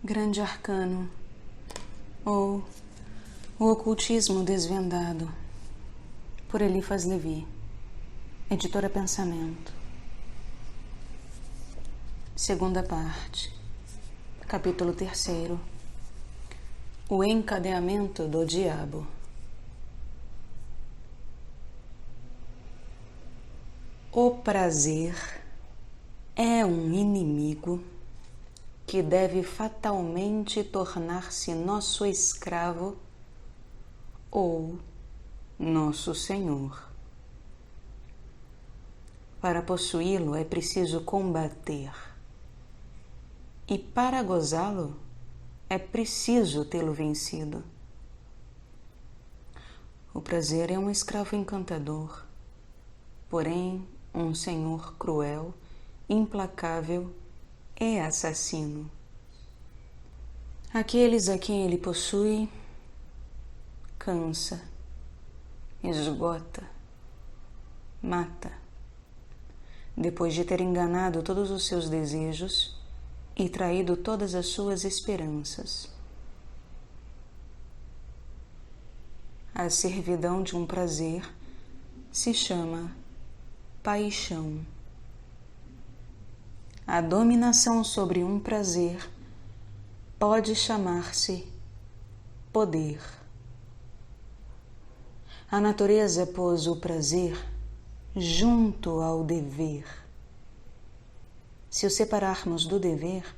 Grande Arcano, ou O Ocultismo Desvendado, por Eliphas Levi, Editora Pensamento. Segunda parte, capítulo 3º, O Encadeamento do Diabo. O prazer é um inimigo que deve fatalmente tornar-se nosso escravo ou nosso senhor. Para possuí-lo é preciso combater, e para gozá-lo é preciso tê-lo vencido. O prazer é um escravo encantador, porém um senhor cruel, implacável e assassino. Aqueles a quem ele possui, cansa, esgota, mata, depois de ter enganado todos os seus desejos e traído todas as suas esperanças. A servidão de um prazer se chama paixão. A dominação sobre um prazer pode chamar-se poder. A natureza pôs o prazer junto ao dever. Se o separarmos do dever,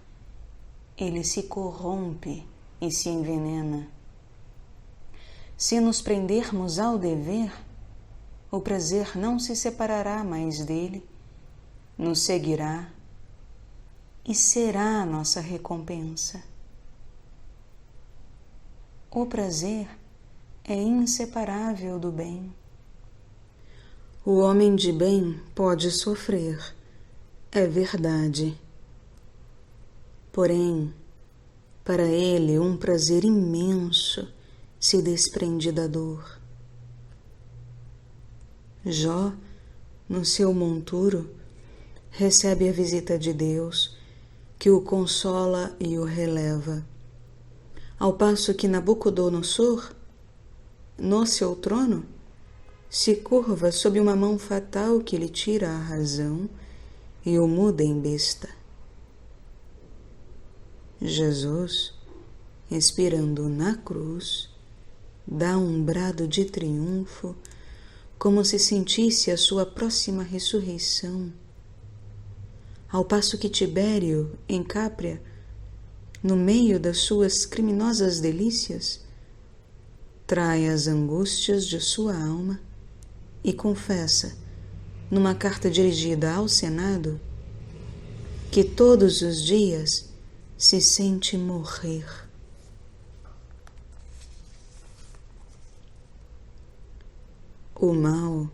ele se corrompe e se envenena. Se nos prendermos ao dever, o prazer não se separará mais dele, nos seguirá e será a nossa recompensa. O prazer é inseparável do bem. O homem de bem pode sofrer, é verdade. Porém, para ele um prazer imenso se desprende da dor. Jó, no seu monturo, recebe a visita de Deus, que o consola e o releva, ao passo que Nabucodonosor, no seu trono, se curva sob uma mão fatal que lhe tira a razão e o muda em besta. Jesus, expirando na cruz, dá um brado de triunfo, como se sentisse a sua próxima ressurreição, ao passo que Tibério, em Cápria, no meio das suas criminosas delícias, trai as angústias de sua alma e confessa numa carta dirigida ao Senado, que todos os dias se sente morrer. O mal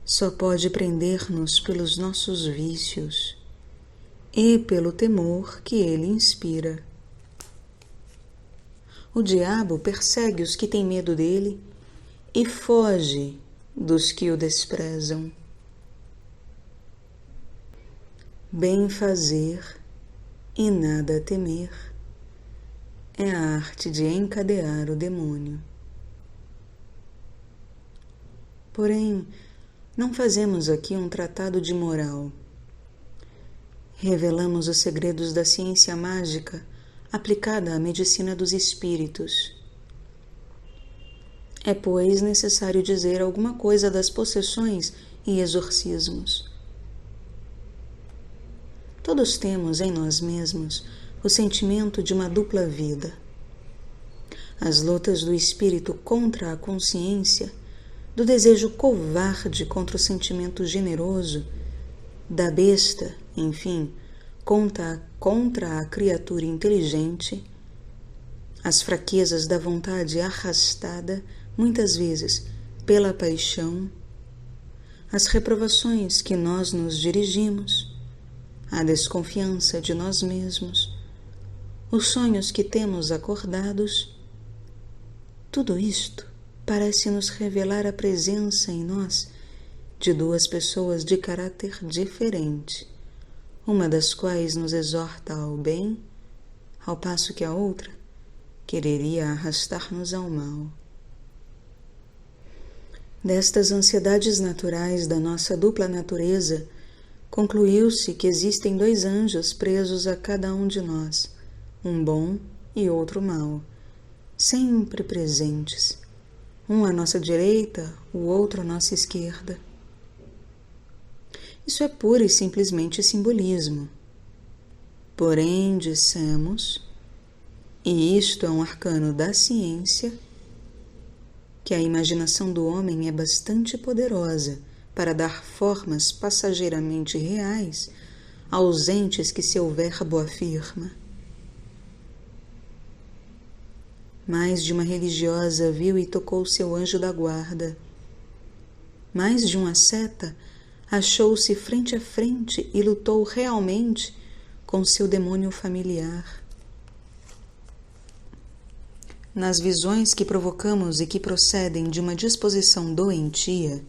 só pode prender-nos pelos nossos vícios e pelo temor que ele inspira. O diabo persegue os que têm medo dele e foge dos que o desprezam. Bem fazer e nada temer é a arte de encadear o demônio. Porém, não fazemos aqui um tratado de moral. Revelamos os segredos da ciência mágica aplicada à medicina dos espíritos. É, pois, necessário dizer alguma coisa das possessões e exorcismos. Todos temos em nós mesmos o sentimento de uma dupla vida. As lutas do espírito contra a consciência, do desejo covarde contra o sentimento generoso, da besta, enfim, contra a criatura inteligente, as fraquezas da vontade arrastada, muitas vezes pela paixão, as reprovações que nós nos dirigimos, a desconfiança de nós mesmos, os sonhos que temos acordados, tudo isto parece nos revelar a presença em nós de duas pessoas de caráter diferente, uma das quais nos exorta ao bem, ao passo que a outra quereria arrastar-nos ao mal. Destas ansiedades naturais da nossa dupla natureza, concluiu-se que existem dois anjos presos a cada um de nós, um bom e outro mau, sempre presentes, um à nossa direita, o outro à nossa esquerda. Isso é pura e simplesmente simbolismo. Porém, dissemos, e isto é um arcano da ciência, que a imaginação do homem é bastante poderosa para dar formas passageiramente reais aos entes que seu verbo afirma. Mais de uma religiosa viu e tocou seu anjo da guarda. Mais de um asceta achou-se frente a frente e lutou realmente com seu demônio familiar. Nas visões que provocamos e que procedem de uma disposição doentia,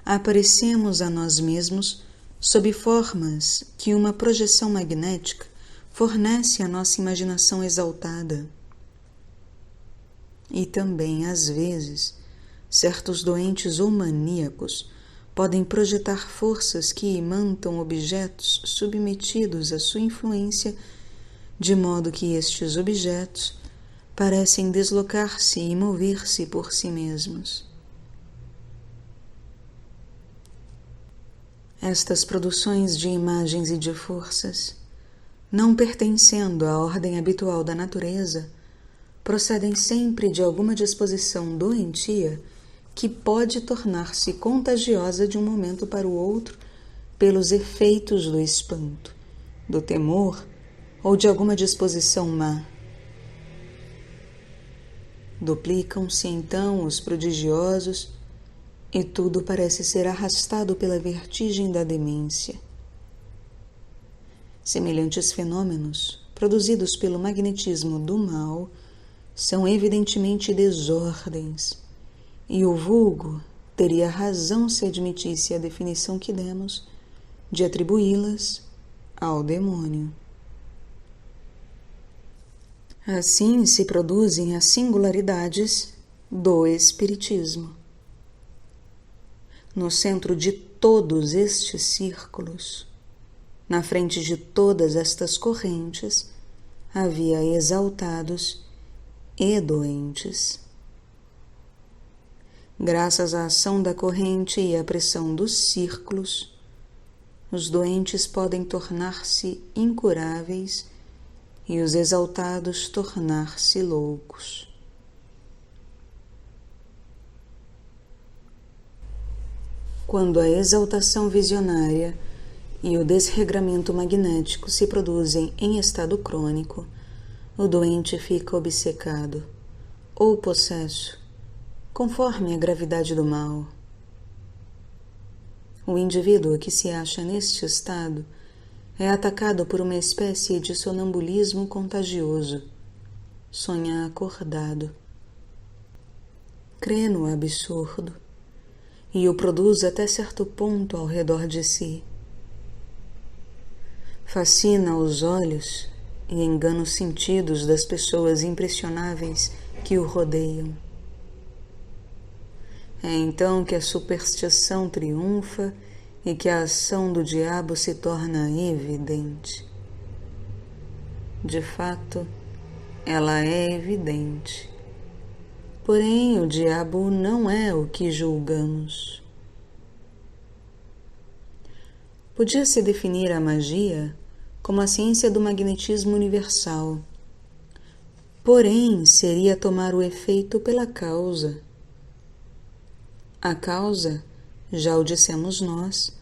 aparecemos a nós mesmos sob formas que uma projeção magnética fornece à nossa imaginação exaltada. E também, às vezes, certos doentes ou maníacos podem projetar forças que imantam objetos submetidos à sua influência, de modo que estes objetos parecem deslocar-se e mover-se por si mesmos. Estas produções de imagens e de forças, não pertencendo à ordem habitual da natureza, procedem sempre de alguma disposição doentia que pode tornar-se contagiosa de um momento para o outro pelos efeitos do espanto, do temor ou de alguma disposição má. Duplicam-se então os prodigiosos e tudo parece ser arrastado pela vertigem da demência. Semelhantes fenômenos, produzidos pelo magnetismo do mal, são evidentemente desordens, e o vulgo teria razão se admitisse a definição que demos de atribuí-las ao demônio. Assim se produzem as singularidades do Espiritismo. No centro de todos estes círculos, na frente de todas estas correntes, havia exaltados e doentes. Graças à ação da corrente e à pressão dos círculos, os doentes podem tornar-se incuráveis e os exaltados tornar-se loucos. Quando a exaltação visionária e o desregramento magnético se produzem em estado crônico, o doente fica obcecado ou possesso, conforme a gravidade do mal. O indivíduo que se acha neste estado é atacado por uma espécie de sonambulismo contagioso. Sonha acordado, crê no absurdo e o produz até certo ponto ao redor de si. Fascina os olhos e engana os sentidos das pessoas impressionáveis que o rodeiam. É então que a superstição triunfa e que a ação do diabo se torna evidente. De fato, ela é evidente. Porém, o diabo não é o que julgamos. Podia-se definir a magia como a ciência do magnetismo universal. Porém, seria tomar o efeito pela causa. A causa, já o dissemos nós,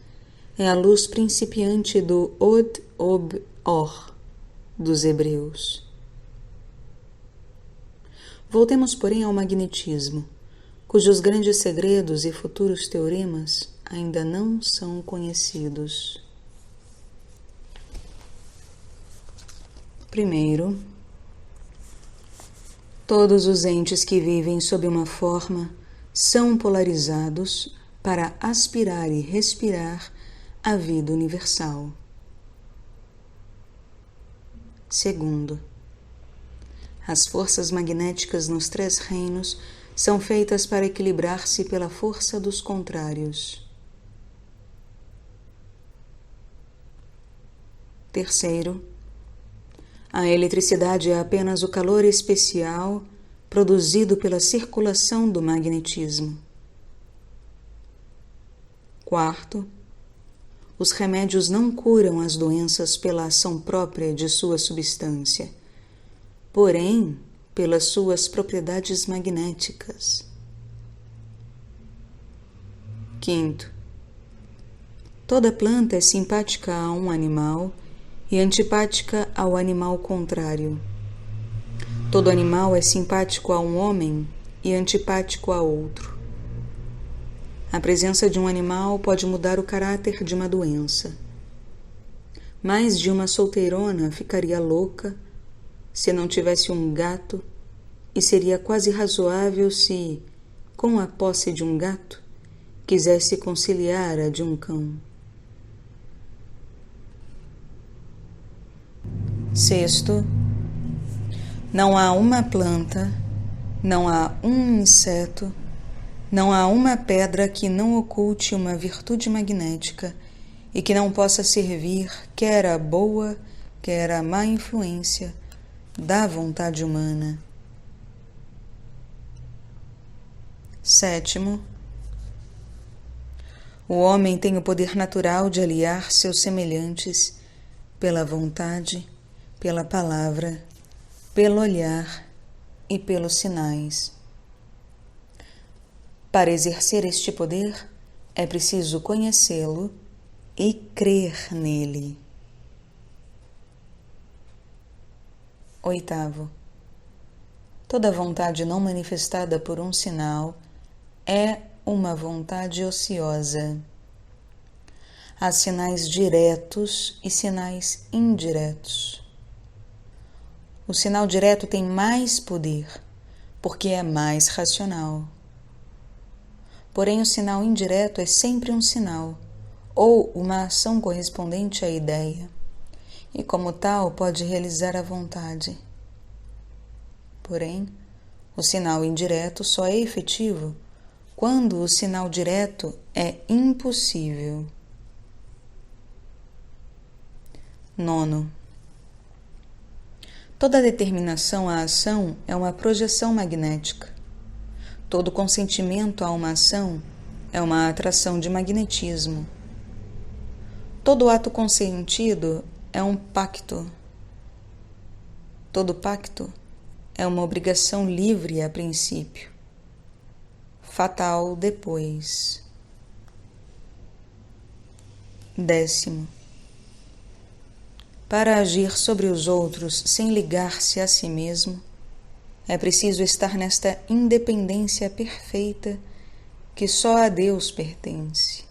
é a luz principiante do Od-Ob-Or dos hebreus. Voltemos, porém, ao magnetismo, cujos grandes segredos e futuros teoremas ainda não são conhecidos. Primeiro, todos os entes que vivem sob uma forma são polarizados para aspirar e respirar a vida universal. Segundo, as forças magnéticas nos 3 reinos são feitas para equilibrar-se pela força dos contrários. Terceiro, a eletricidade é apenas o calor especial produzido pela circulação do magnetismo. Quarto, os remédios não curam as doenças pela ação própria de sua substância, porém pelas suas propriedades magnéticas. Quinto, toda planta é simpática a um animal e antipática ao animal contrário. Todo animal é simpático a um homem e antipático a outro. A presença de um animal pode mudar o caráter de uma doença. Mais de uma solteirona ficaria louca se não tivesse um gato, e seria quase razoável se, com a posse de um gato, quisesse conciliar a de um cão. Sexto, não há uma planta, não há um inseto, não há uma pedra que não oculte uma virtude magnética e que não possa servir, quer a boa, quer a má influência da vontade humana. Sétimo, o homem tem o poder natural de aliar seus semelhantes pela vontade, pela palavra, pelo olhar e pelos sinais. Para exercer este poder, é preciso conhecê-lo e crer nele. Oitavo, toda vontade não manifestada por um sinal é uma vontade ociosa. Há sinais diretos e sinais indiretos. O sinal direto tem mais poder, porque é mais racional. Porém, o sinal indireto é sempre um sinal, ou uma ação correspondente à ideia, e como tal pode realizar a vontade. Porém, o sinal indireto só é efetivo quando o sinal direto é impossível. Nono, toda determinação à ação é uma projeção magnética. Todo consentimento a uma ação é uma atração de magnetismo. Todo ato consentido é um pacto. Todo pacto é uma obrigação livre a princípio, fatal depois. 10º. Para agir sobre os outros sem ligar-se a si mesmo, é preciso estar nesta independência perfeita que só a Deus pertence.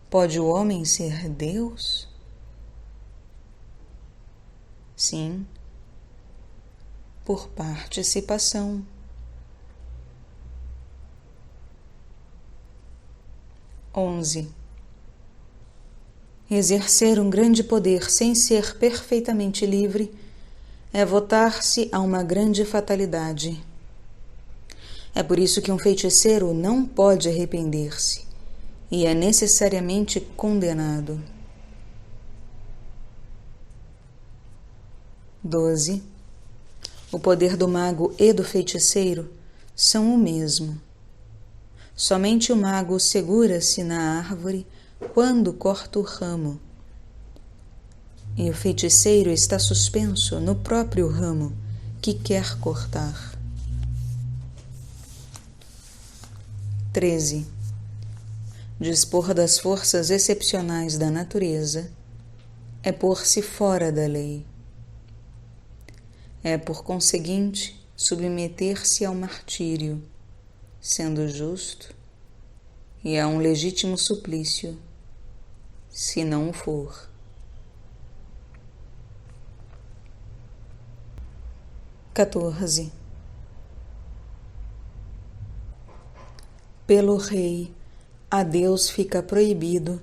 Pode o homem ser Deus? Sim, por participação. 11. Exercer um grande poder sem ser perfeitamente livre é votar-se a uma grande fatalidade. É por isso que um feiticeiro não pode arrepender-se e é necessariamente condenado. 12. O poder do mago e do feiticeiro são o mesmo. Somente o mago segura-se na árvore quando corta o ramo, e o feiticeiro está suspenso no próprio ramo que quer cortar. 13. Dispor das forças excepcionais da natureza é pôr-se fora da lei. É, por conseguinte, submeter-se ao martírio, sendo justo, e a um legítimo suplício, se não o for. 14. Pelo rei, a Deus fica proibido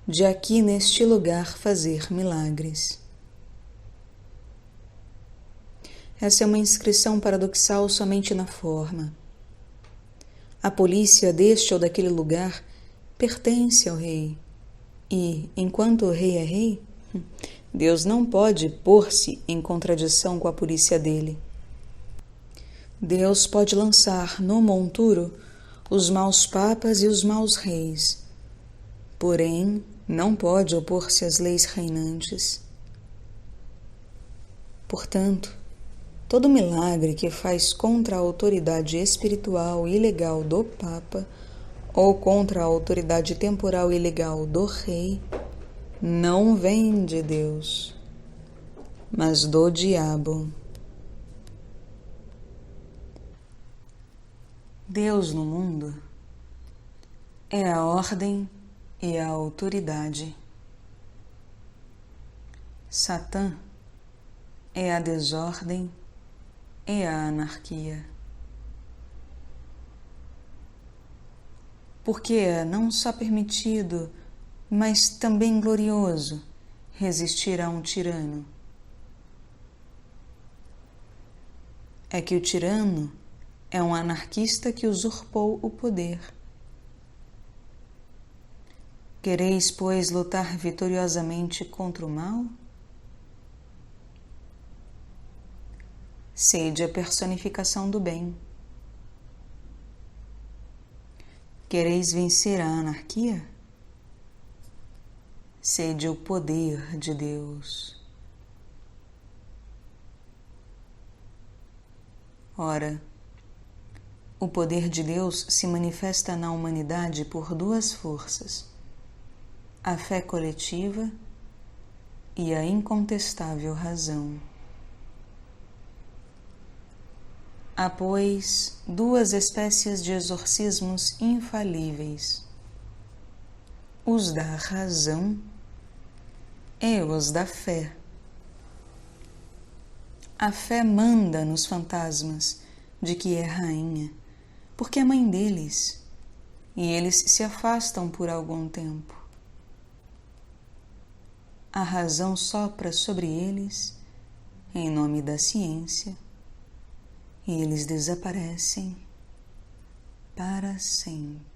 de aqui neste lugar fazer milagres. Essa é uma inscrição paradoxal somente na forma. A polícia deste ou daquele lugar pertence ao rei, e, enquanto o rei é rei, Deus não pode pôr-se em contradição com a polícia dele. Deus pode lançar no monturo os maus papas e os maus reis, porém não pode opor-se às leis reinantes. Portanto, todo milagre que faz contra a autoridade espiritual e legal do Papa ou contra a autoridade temporal e legal do Rei não vem de Deus, mas do diabo. Deus no mundo é a ordem e a autoridade. Satã é a desordem e a anarquia. Porque é não só permitido, mas também glorioso resistir a um tirano. É que o tirano é um anarquista que usurpou o poder. Quereis, pois, lutar vitoriosamente contra o mal? Sede a personificação do bem. Quereis vencer a anarquia? Sede o poder de Deus. Ora, o poder de Deus se manifesta na humanidade por duas forças: a fé coletiva e a incontestável razão. Há, pois, duas espécies de exorcismos infalíveis: os da razão e os da fé. A fé manda nos fantasmas de que é rainha, porque é mãe deles, e eles se afastam por algum tempo. A razão sopra sobre eles, em nome da ciência, e eles desaparecem para sempre.